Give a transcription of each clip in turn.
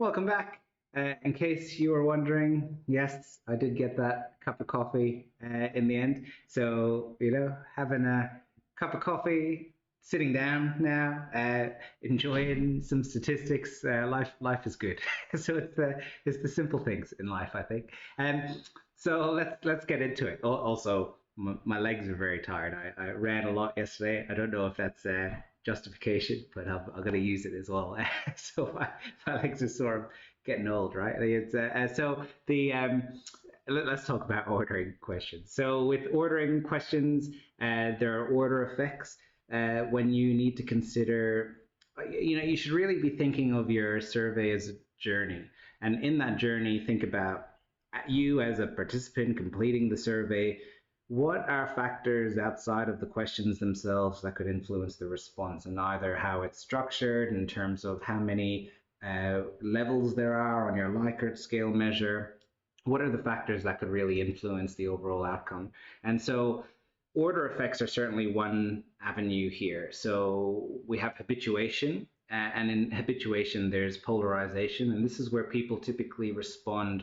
Welcome back. In case you were wondering, yes, I did get that cup of coffee in the end. So, having a cup of coffee, sitting down now, enjoying some statistics. Life is good. So it's the simple things in life, I think. So let's get into it. Also, my legs are very tired. I ran a lot yesterday. I don't know if that's justification, but I'm going to use it as well. So my legs are sore. I'm getting old, right? So let's talk about ordering questions. So with ordering questions, there are order effects when you need to consider. You should really be thinking of your survey as a journey, and in that journey, think about you as a participant completing the survey. What are factors outside of the questions themselves that could influence the response, and either how it's structured in terms of how many levels there are on your Likert scale measure? What are the factors that could really influence the overall outcome? And so order effects are certainly one avenue here. So we have habituation, and in habituation, there's polarization, and this is where people typically respond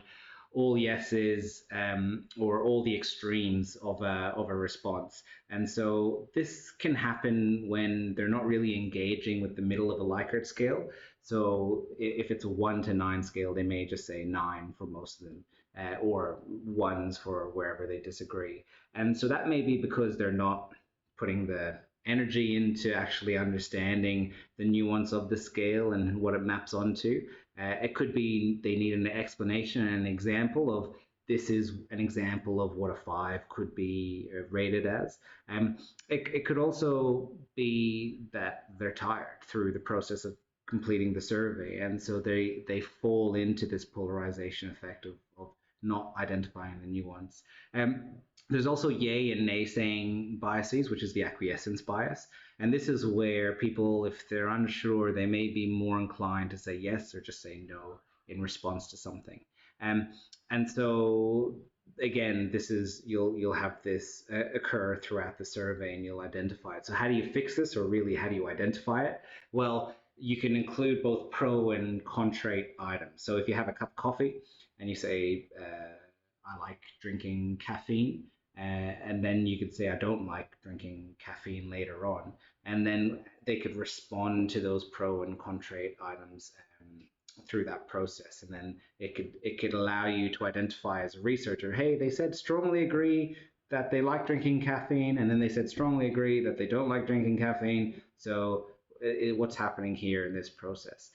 all yeses or all the extremes of a response. And so this can happen when they're not really engaging with the middle of a Likert scale. So if it's a 1 to 9 scale, they may just say 9 for most of them, or ones for wherever they disagree. And so that may be because they're not putting the energy into actually understanding the nuance of the scale and what it maps onto. It could be they need an explanation and an example of this is an example of what a 5 could be rated as. It could also be that they're tired through the process of completing the survey, and so they fall into this polarization effect of not identifying the nuance. There's also yay and nay saying biases, which is the acquiescence bias. And this is where people, if they're unsure, they may be more inclined to say yes or just say no in response to something. And so again, this is you'll have this occur throughout the survey, and you'll identify it. So how do you fix this, or really how do you identify it? Well, you can include both pro and contrary items. So if you have a cup of coffee and you say, I like drinking caffeine, and then you could say, I don't like drinking caffeine later on. And then they could respond to those pro and contrary items through that process. And then it could allow you to identify as a researcher, hey, they said strongly agree that they like drinking caffeine, and then they said strongly agree that they don't like drinking caffeine. So what's happening here in this process?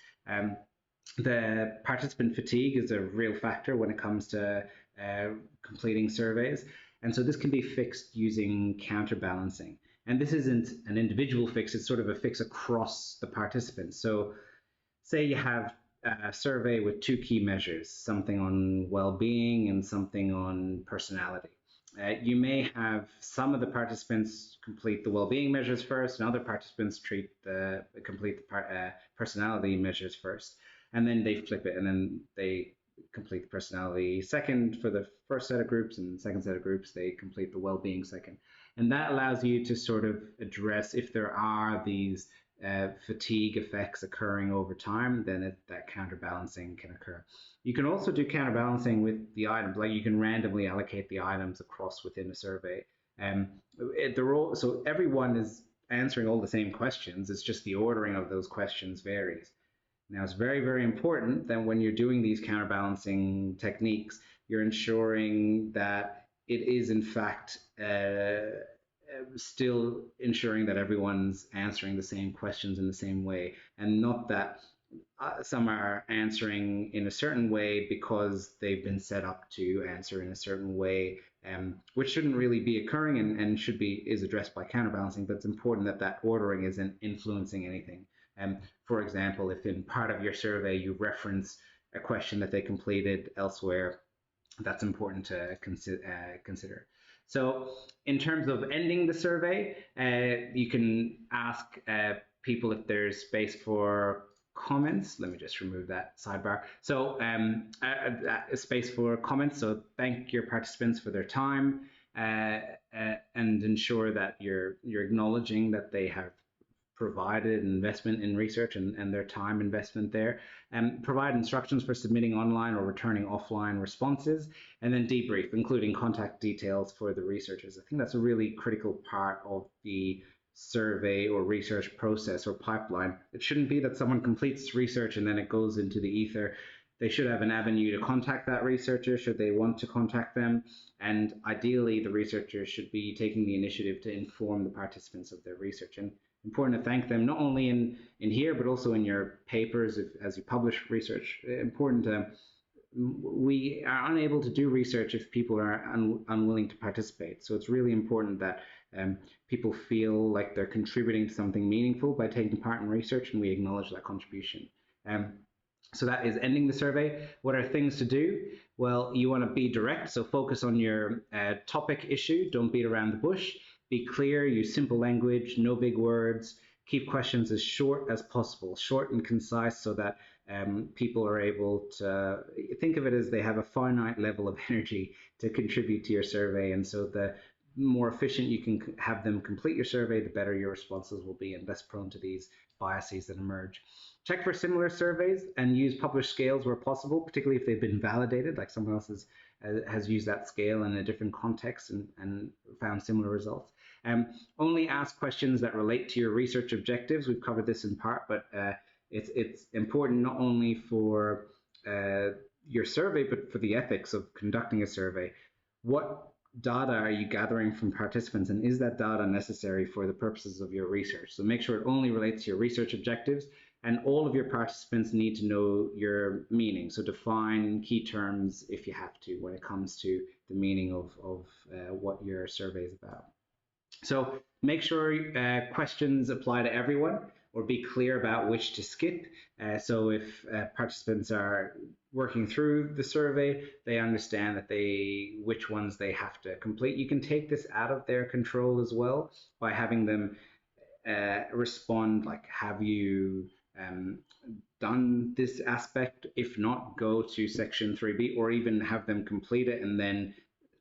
The participant fatigue is a real factor when it comes to completing surveys. And so this can be fixed using counterbalancing. And this isn't an individual fix, it's sort of a fix across the participants. So say you have a survey with two key measures, something on well-being and something on personality. You may have some of the participants complete the well-being measures first, and other participants complete the personality measures first, and then they flip it, and then they complete the personality second for the first set of groups, and the second set of groups they complete the well-being second. And that allows you to sort of address if there are these fatigue effects occurring over time, then that counterbalancing can occur. You can also do counterbalancing with the items, like you can randomly allocate the items across within a survey. So everyone is answering all the same questions, it's just the ordering of those questions varies. Now, it's very, very important that when you're doing these counterbalancing techniques, you're ensuring that it is, in fact, still ensuring that everyone's answering the same questions in the same way, and not that some are answering in a certain way because they've been set up to answer in a certain way, which shouldn't really be occurring, and is addressed by counterbalancing. But it's important that that ordering isn't influencing anything. For example, if in part of your survey you reference a question that they completed elsewhere, that's important to consider. So in terms of ending the survey, you can ask people if there's space for comments. Let me just remove that sidebar. So a space for comments. So thank your participants for their time, and ensure that you're acknowledging that they have provided investment in research and their time investment there, and provide instructions for submitting online or returning offline responses, and then debrief, including contact details for the researchers. I think that's a really critical part of the survey or research process or pipeline. It shouldn't be that someone completes research and then it goes into the ether. They should have an avenue to contact that researcher should they want to contact them. And ideally, the researcher should be taking the initiative to inform the participants of their research. And important to thank them, not only in here, but also in your papers as you publish research. Important to, we are unable to do research if people are unwilling to participate. So it's really important that people feel like they're contributing to something meaningful by taking part in research, and we acknowledge that contribution. So that is ending the survey. What are things to do? Well, you want to be direct, so focus on your topic issue. Don't beat around the bush. Be clear, use simple language, no big words. Keep questions as short as possible, short and concise, so that people are able to think of it as they have a finite level of energy to contribute to your survey. And so the more efficient you can have them complete your survey, the better your responses will be and less prone to these biases that emerge. Check for similar surveys and use published scales where possible, particularly if they've been validated, like someone else has used that scale in a different context and found similar results. Only ask questions that relate to your research objectives. We've covered this in part, but it's important not only for your survey, but for the ethics of conducting a survey. What data are you gathering from participants, and is that data necessary for the purposes of your research? So make sure it only relates to your research objectives, and all of your participants need to know your meaning. So define key terms if you have to when it comes to the meaning of what your survey is about. So make sure questions apply to everyone, or be clear about which to skip. So if participants are working through the survey, they understand that which ones they have to complete. You can take this out of their control as well by having them respond like, have you done this aspect? If not, go to section 3B, or even have them complete it and then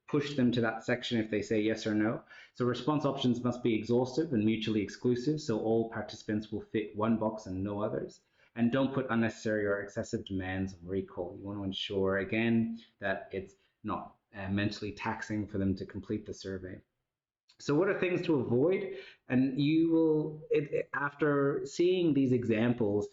push them to that section if they say yes or no. So response options must be exhaustive and mutually exclusive, so all participants will fit one box and no others. And don't put unnecessary or excessive demands on recall. You want to ensure, again, that it's not mentally taxing for them to complete the survey. So what are things to avoid? And you will, after seeing these examples,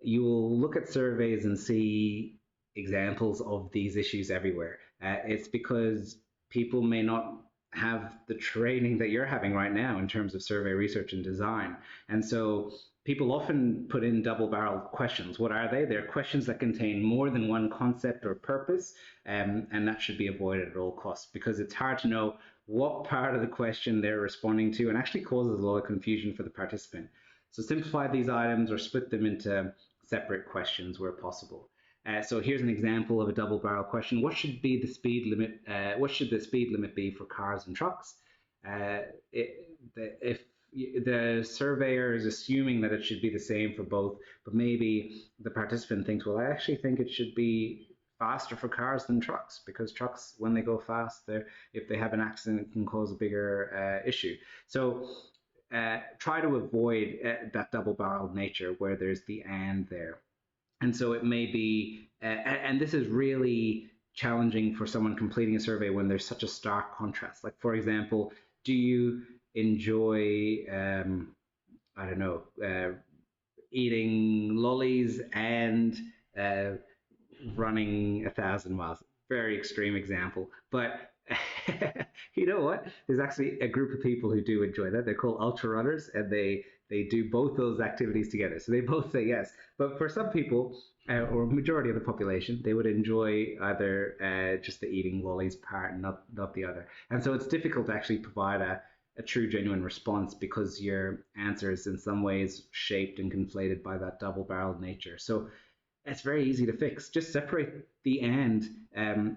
you will look at surveys and see examples of these issues everywhere. It's because people may not have the training that you're having right now in terms of survey research and design. And so people often put in double-barreled questions. What are they? They're questions that contain more than one concept or purpose, and that should be avoided at all costs, because it's hard to know what part of the question they're responding to, and actually causes a lot of confusion for the participant. So simplify these items or split them into separate questions where possible. So here's an example of a double-barrel question. What should be the speed limit? What should the speed limit be for cars and trucks? If the surveyor is assuming that it should be the same for both, but maybe the participant thinks, well, I actually think it should be faster for cars than trucks, because trucks, when they go fast, if they have an accident, it can cause a bigger issue. So try to avoid that double-barreled nature where there's the and there. And so it may be, and this is really challenging for someone completing a survey when there's such a stark contrast. Like, for example, do you enjoy, I don't know, eating lollies and running 1,000 miles? Very extreme example, but you know what? There's actually a group of people who do enjoy that. They're called ultra runners, and they do both those activities together. So they both say yes. But for some people, or majority of the population, they would enjoy either just the eating lollies part and not the other. And so it's difficult to actually provide a true, genuine response, because your answer is in some ways shaped and conflated by that double-barreled nature. So it's very easy to fix. Just separate the and,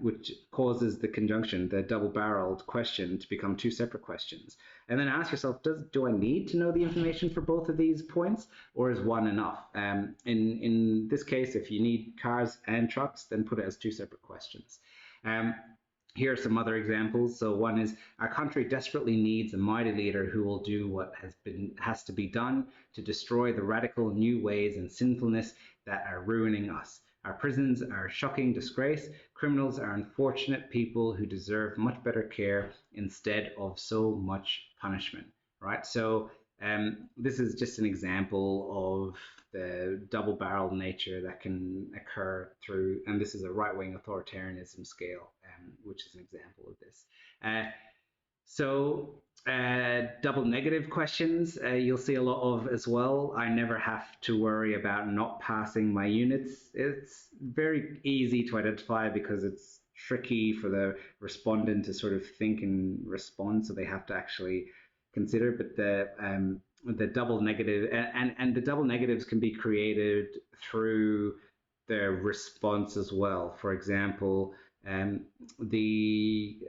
which causes the conjunction, the double-barreled question, to become two separate questions. And then ask yourself, do I need to know the information for both of these points, or is one enough? In this case, if you need cars and trucks, then put it as two separate questions. Here are some other examples. So one is, our country desperately needs a mighty leader who will do what has to be done to destroy the radical new ways and sinfulness that are ruining us. Our prisons are a shocking disgrace. Criminals are unfortunate people who deserve much better care instead of so much punishment. Right. So this is just an example of the double-barreled nature that can occur through, and this is a right-wing authoritarianism scale, which is an example of this. Double negative questions, you'll see a lot of as well. I never have to worry about not passing my units. It's very easy to identify because it's tricky for the respondent to sort of think and respond, so they have to actually consider. But the double negative, and the double negatives can be created through the response as well. For example, the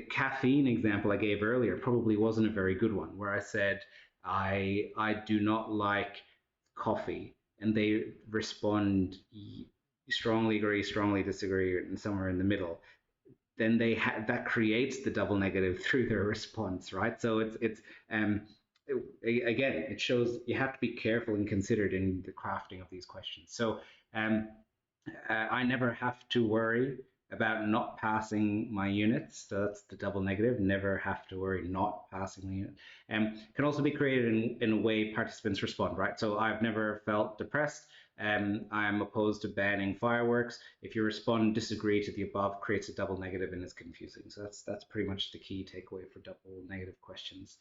caffeine example I gave earlier probably wasn't a very good one, where I said I do not like coffee, and they respond strongly agree, strongly disagree, and somewhere in the middle. Then that creates the double negative through their response, right? So again, it shows you have to be careful and considered in the crafting of these questions. So I never have to worry about not passing my units. So that's the double negative, never have to worry not passing the unit. Can also be created in a way participants respond, right? So I've never felt depressed. I'm opposed to banning fireworks. If you respond disagree to the above, creates a double negative and is confusing. So that's pretty much the key takeaway for double negative questions.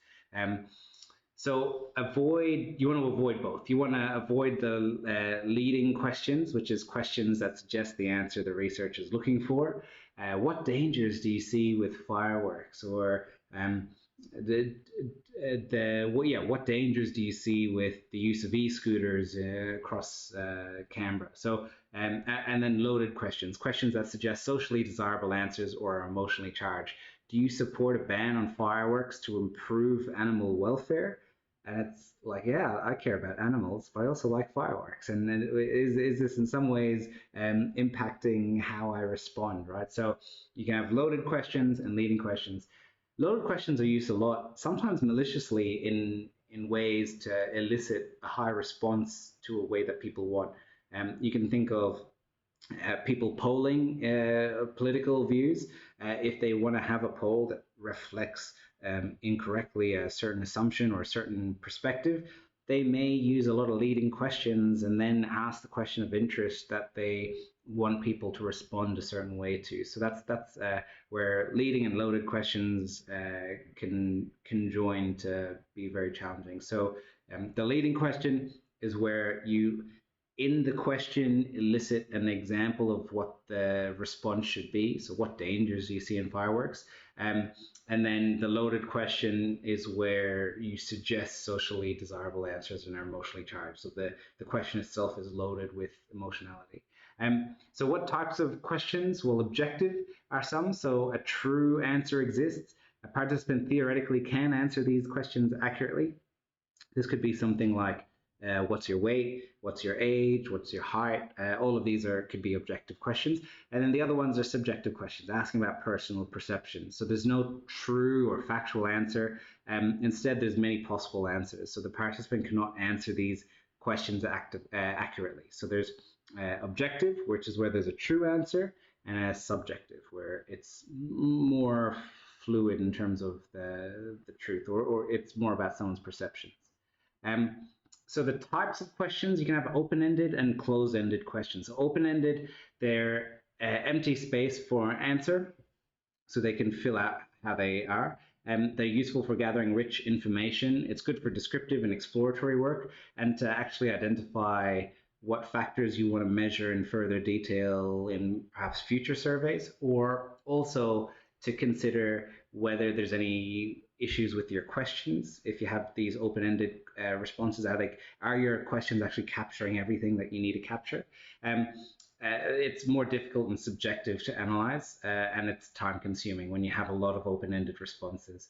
So you want to avoid both. You want to avoid the leading questions, which is questions that suggest the answer the researcher is looking for. What dangers do you see with fireworks? Or what dangers do you see with the use of e-scooters across Canberra? So, and then loaded questions that suggest socially desirable answers or are emotionally charged. Do you support a ban on fireworks to improve animal welfare? And it's like, yeah, I care about animals, but I also like fireworks. And then is this in some ways impacting how I respond, right? So you can have loaded questions and leading questions. Loaded questions are used a lot, sometimes maliciously, in ways to elicit a high response to a way that people want. You can think of people polling political views. If they want to have a poll that reflects incorrectly a certain assumption or a certain perspective, they may use a lot of leading questions and then ask the question of interest that they want people to respond a certain way to. So that's where leading and loaded questions can join to be very challenging. So the leading question is where you, in the question, elicit an example of what the response should be. So what dangers do you see in fireworks? And then the loaded question is where you suggest socially desirable answers and are emotionally charged. So the question itself is loaded with emotionality. So what types of questions? Well, objective are some. So a true answer exists. A participant theoretically can answer these questions accurately. This could be something like, what's your weight, what's your age, what's your height? All of these could be objective questions. And then the other ones are subjective questions, asking about personal perceptions. So there's no true or factual answer. Instead, there's many possible answers. So the participant cannot answer these questions accurately. So there's objective, which is where there's a true answer, and a subjective, where it's more fluid in terms of the truth, or it's more about someone's perceptions. So the types of questions, you can have open-ended and closed-ended questions. So open-ended, they're empty space for an answer, so they can fill out how they are. They're useful for gathering rich information. It's good for descriptive and exploratory work, and to actually identify what factors you want to measure in further detail in perhaps future surveys, or also to consider whether there's any issues with your questions. If you have these open-ended responses, are your questions actually capturing everything that you need to capture? It's more difficult and subjective to analyze, and it's time-consuming when you have a lot of open-ended responses.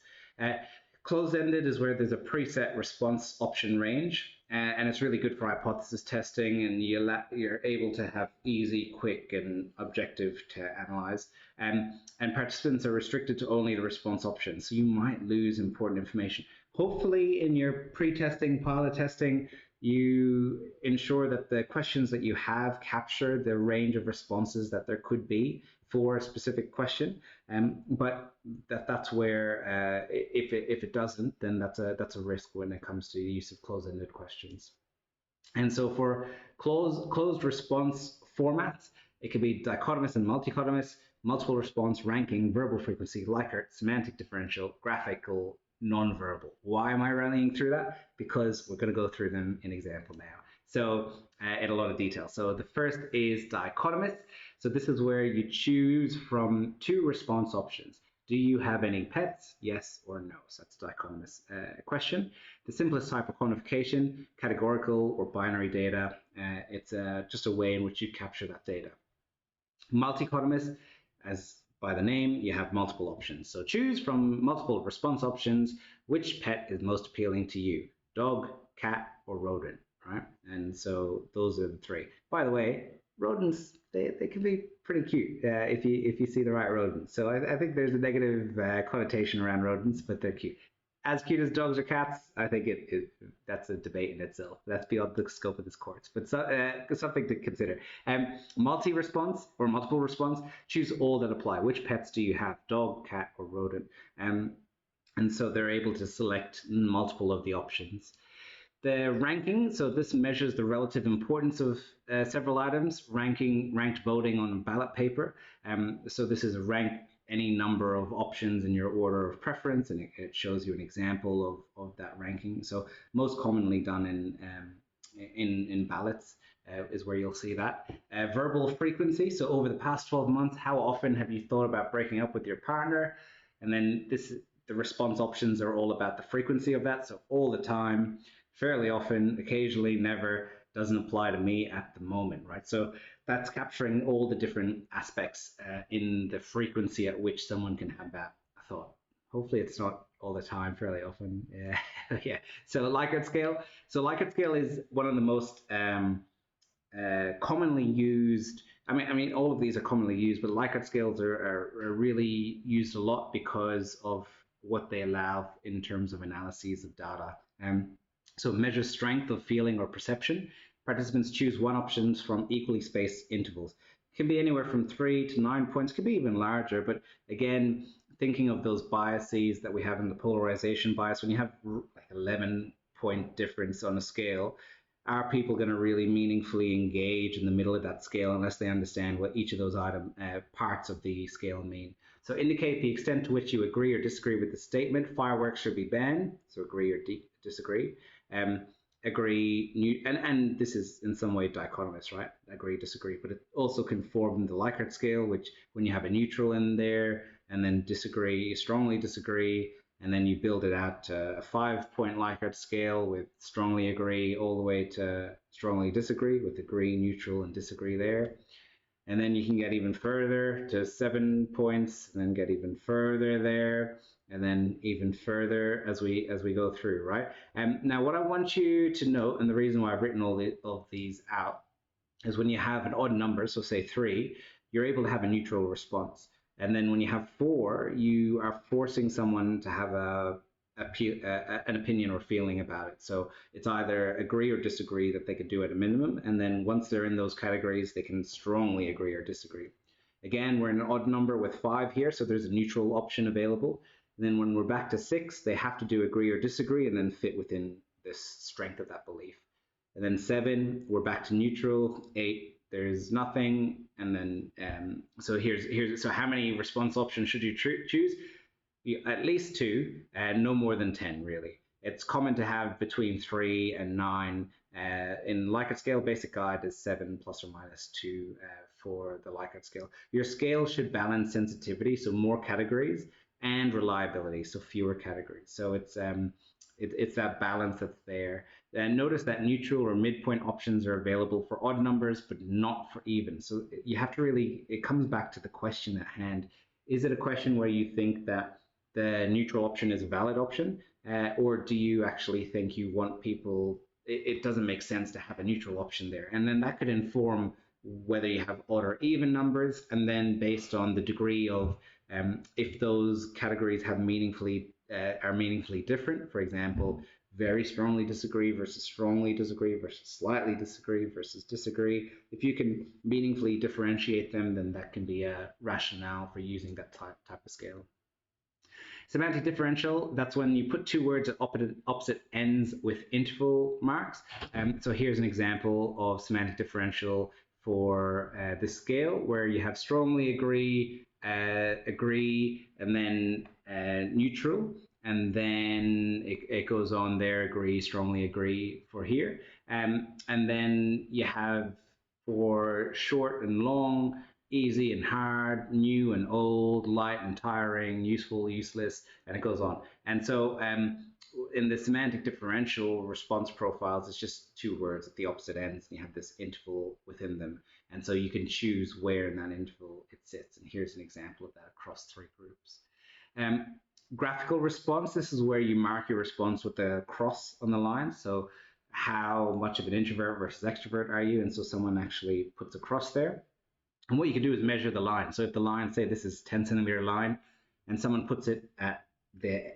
Closed-ended is where there's a preset response option range. and it's really good for hypothesis testing, and you're able to have easy, quick, and objective to analyze. And participants are restricted to only the response options, so you might lose important information. Hopefully, in your pre-testing, pilot testing, you ensure that the questions that you have capture the range of responses that there could be for a specific question. But that's where if it doesn't, then that's a risk when it comes to the use of closed-ended questions. And so for closed response formats, it could be dichotomous and multichotomous, multiple response, ranking, verbal frequency, Likert, semantic differential, graphical, nonverbal. Why am I running through that? Because we're going to go through them in example now. So in a lot of detail. So the first is dichotomous. So this is where you choose from two response options. Do you have any pets? Yes or no. So that's a dichotomous question. The simplest type of quantification, categorical or binary data. It's just a way in which you capture that data. Multichotomous, as by the name, you have multiple options. So choose from multiple response options which pet is most appealing to you: dog, cat, or rodent, right? And so those are the three. By the way, rodents, they can be pretty cute if you see the right rodent. So I think there's a negative connotation around rodents, but they're cute. As cute as dogs or cats, I think that's a debate in itself. That's beyond the scope of this course, but something to consider. Multi-response or multiple response, choose all that apply. Which pets do you have? Dog, cat, or rodent? And so they're able to select multiple of the options. The ranking, so this measures the relative importance of several items. Ranked voting on a ballot paper. So this is a rank any number of options in your order of preference, and it shows you an example of that ranking. So most commonly done in ballots is where you'll see that. Verbal frequency, so over the past 12 months, how often have you thought about breaking up with your partner? And then the response options are all about the frequency of that, so all the time, fairly often, occasionally, never, doesn't apply to me at the moment, right? So that's capturing all the different aspects in the frequency at which someone can have that thought. Hopefully it's not all the time, fairly often. Yeah. Yeah. So Likert scale. So Likert scale is one of the most commonly used. I mean, all of these are commonly used, but Likert scales are really used a lot because of what they allow in terms of analyses of data. So it measures strength of feeling or perception. Participants choose one option from equally spaced intervals. It can be anywhere from 3 to 9 points, could be even larger, but again, thinking of those biases that we have in the polarization bias, when you have like 11-point difference on a scale, are people going to really meaningfully engage in the middle of that scale unless they understand what each of those parts of the scale mean? So indicate the extent to which you agree or disagree with the statement. Fireworks should be banned, so agree or disagree. Agree, and this is in some way dichotomous, right? Agree, disagree, but it also can form the Likert scale, which when you have a neutral in there, and then disagree, strongly disagree, and then you build it out to a 5-point Likert scale with strongly agree all the way to strongly disagree, with agree, neutral, and disagree there. And then you can get even further to 7 points, and then get even further there, and then even further as we go through, right? Now, what I want you to note, and the reason why I've written all of these out, is when you have an odd number, so say 3, you're able to have a neutral response. And then when you have 4, you are forcing someone to have an opinion or feeling about it. So it's either agree or disagree that they could do at a minimum, and then once they're in those categories, they can strongly agree or disagree. Again, we're in an odd number with 5 here, so there's a neutral option available. And then when we're back to 6, they have to do agree or disagree and then fit within this strength of that belief. And then 7, we're back to neutral. 8, there's nothing. And then so so how many response options should you choose? At least 2, and no more than 10, really. It's common to have between 3 and 9. In Likert scale, basic guide is 7 plus or minus 2 for the Likert scale. Your scale should balance sensitivity, so more categories, and reliability, so fewer categories. So it's that balance that's there. And notice that neutral or midpoint options are available for odd numbers, but not for even. So you have to really, it comes back to the question at hand. Is it a question where you think that the neutral option is a valid option, or do you actually think you want people it doesn't make sense to have a neutral option there. And then that could inform whether you have odd or even numbers, and then based on the degree of if those categories have are meaningfully different. For example, very strongly disagree versus strongly disagree versus slightly disagree versus disagree. If you can meaningfully differentiate them, then that can be a rationale for using that type of scale. Semantic differential, that's when you put two words at opposite ends with interval marks. So here's an example of semantic differential for this scale, where you have strongly agree, agree, and then neutral, and then it goes on there, agree, strongly agree for here. And then you have for short and long, easy and hard, new and old, light and tiring, useful, useless, and it goes on. And so in the semantic differential response profiles, it's just two words at the opposite ends, and you have this interval within them. And so you can choose where in that interval it sits. And here's an example of that across three groups. Graphical response, this is where you mark your response with a cross on the line. So how much of an introvert versus extrovert are you? And so someone actually puts a cross there. And what you can do is measure the line. So if the line, say this is 10 centimeter line, and someone puts it at the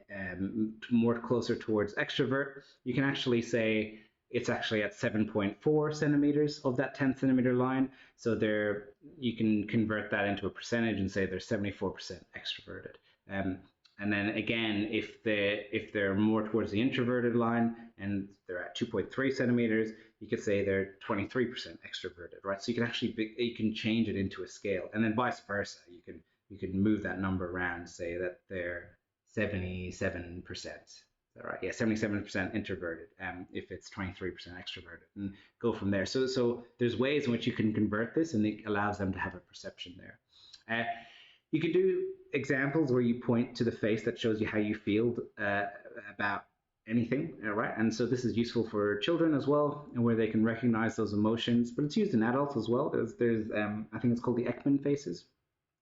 more closer towards extrovert, you can actually say it's actually at 7.4 centimeters of that 10 centimeter line. So there, you can convert that into a percentage and say they're 74% extroverted. And then again, if they're more towards the introverted line and they're at 2.3 centimeters, you could say they're 23% extroverted, right? So you can actually you can change it into a scale, and then vice versa. You can move that number around, say that they're 77%. Is that right? Yeah, 77% introverted. If it's 23% extroverted, and go from there. So there's ways in which you can convert this, and it allows them to have a perception there. You could do examples where you point to the face that shows you how you feel about anything, right? And so this is useful for children as well, and where they can recognize those emotions, but it's used in adults as well. There's I think it's called the Ekman faces,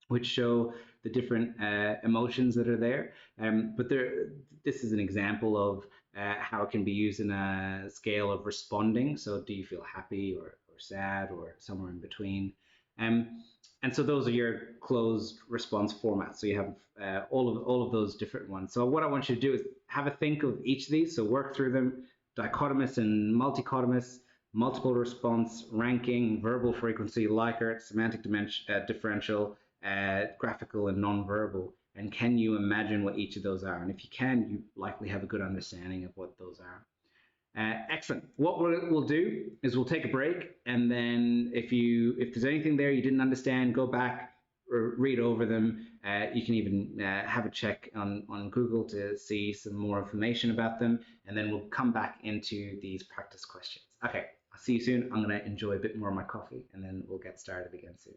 which show the different emotions that are there. But this is an example of how it can be used in a scale of responding. So do you feel happy or sad or somewhere in between? And so those are your closed response formats. So you have all of those different ones. So what I want you to do is have a think of each of these. So work through them: dichotomous and multichotomous, multiple response, ranking, verbal frequency, Likert, semantic differential, graphical and nonverbal. And can you imagine what each of those are? And if you can, you likely have a good understanding of what those are. Excellent. What we'll do is we'll take a break, and then if there's anything there you didn't understand, go back or read over them. You can even have a check on Google to see some more information about them, and then we'll come back into these practice questions. Okay, I'll see you soon. I'm going to enjoy a bit more of my coffee, and then we'll get started again soon.